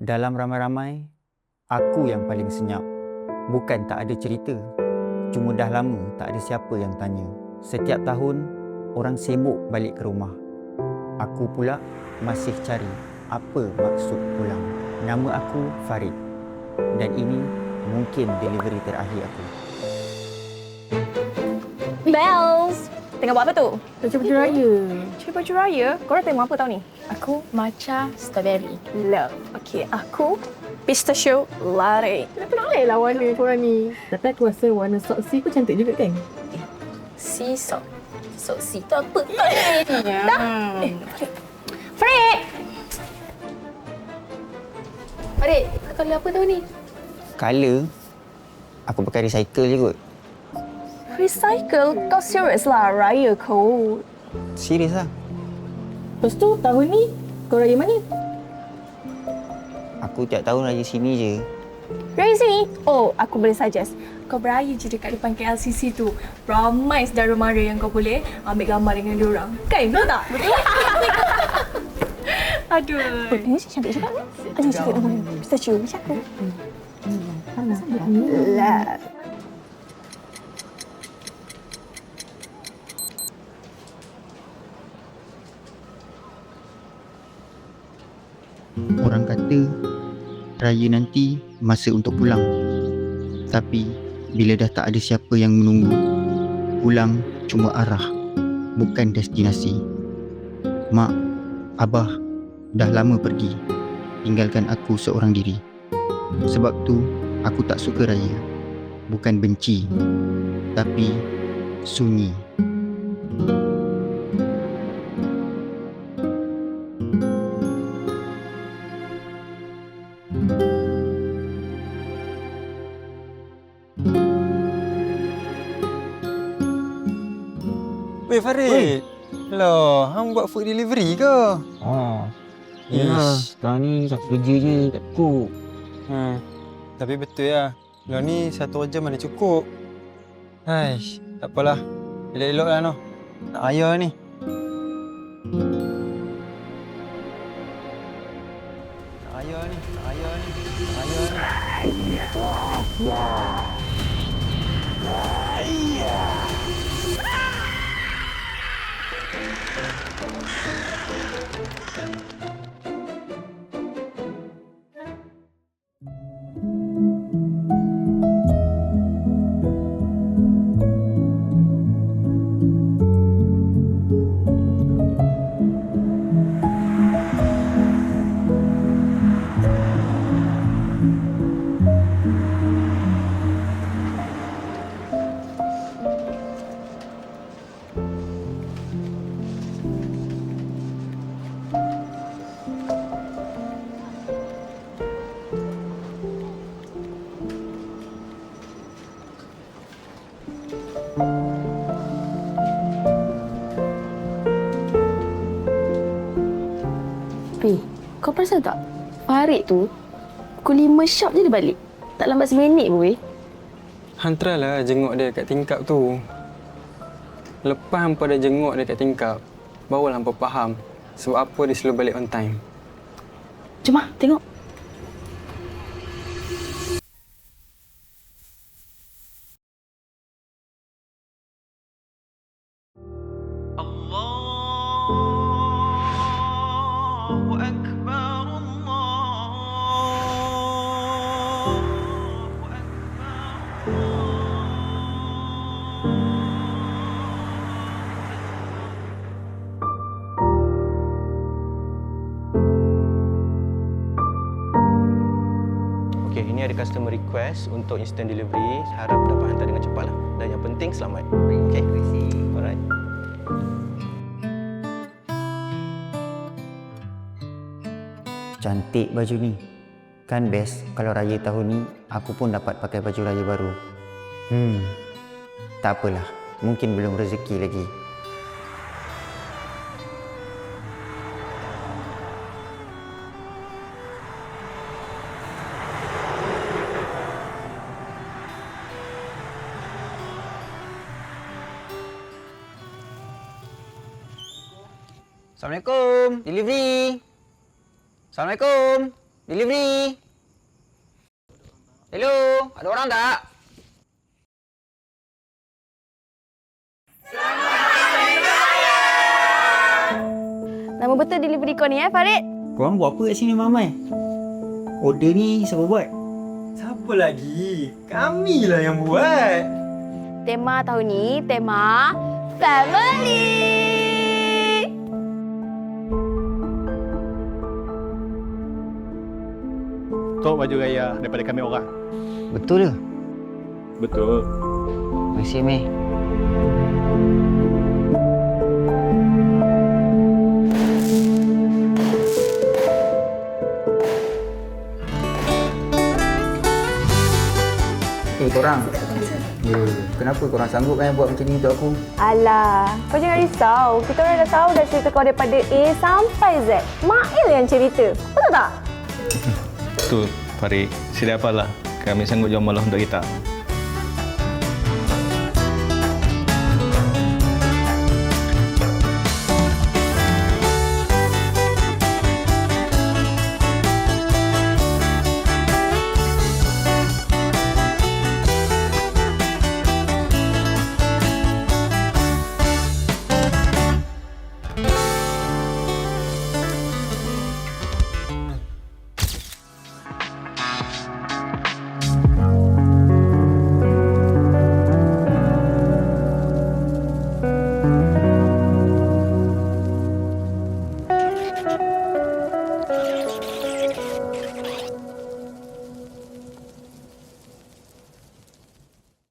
Dalam ramai-ramai, aku yang paling senyap. Bukan tak ada cerita, cuma dah lama tak ada siapa yang tanya. Setiap tahun, orang sibuk balik ke rumah. Aku pula masih cari apa maksud pulang. Nama aku Farid dan ini mungkin delivery terakhir aku. Bells! Tengah buat apa tu? Baca baju raya. Cuci baju raya? Korang tengok apa tahun ni? Aku matcha strawberry. Love. Okey, aku pistachio latte. Kenapa nak lain lah warna korang ni? Tapi aku rasa warna sok C pun cantik juga kan? Si sok. Sok si tu apa kau ni? Farid! Farid, kau colour apa tahun ni? Color, aku pakai recycle je kot. Recycle? Kau serius lah, raya kau. Serius lah. Lepas tu tahun ni kau raya mana? Aku tiap tahun raya sini je. Raya sini? Oh, aku boleh suggest. Kau beraya je dekat depan KLCC tu. Ramai saudara mara yang kau boleh ambil gambar dengan diorang. Kan, betul tak? Betul. Aduh. Ini cantik juga ni. Aduh, cantik namanya. Pistachio macam aku. Lah. Orang kata raya nanti masa untuk pulang. Tapi bila dah tak ada siapa yang menunggu, pulang cuma arah, bukan destinasi. Mak, abah dah lama pergi, tinggalkan aku seorang diri. Sebab tu aku tak suka raya. Bukan benci, tapi sunyi. Weh Farid. Lah, hang buat food delivery ke? Yelah, sekarang ni aku kerja je tak cukup. Tapi betul lah. Lah ni 1 jam mana cukup. Haish, tak apalah. Elok-elok lah noh. Nak ayah ni. Nak ayah ni. Nak ayah ni. Nak ayah ni. Kau perasan tak? Farid tu pukul 5 sharp je dia balik. Tak lambat seminit pun weh. Hang try lah jenguk dia kat tingkap tu. Lepas hampa dah jenguk dia kat tingkap, barulah hampa faham sebab apa dia selalu balik on time. Jom ah, tengok. Okey, ini ada customer request untuk instant delivery. Harap dapat hantar dengan cepatlah. Dan yang penting selamat. Okey. Terima kasih. Alright. Cantik baju ni. Kan best kalau raya tahun ni aku pun dapat pakai baju raya baru. Tak apalah. Mungkin belum rezeki lagi. Assalamualaikum. Delivery. Assalamualaikum. Delivery. Hello, ada orang tak? Nama betul delivery kau ni Farid? Korang buat apa kat sini ramai? Order ni siapa buat? Siapa lagi? Kamilah yang buat. Tema tahun ni, tema family. Tok baju raya daripada kami orang. Betul ke? Betul. Terima kasih, Mei. Korang. Kenapa korang sanggup buat macam ni untuk aku? Alah, kau jangan risau. Kita orang dah tahu dah cerita kau daripada A sampai Z. Mail yang cerita. Betul tak? Betul, Farid. Sedia apalah. Kami sanggup jual malah untuk kita.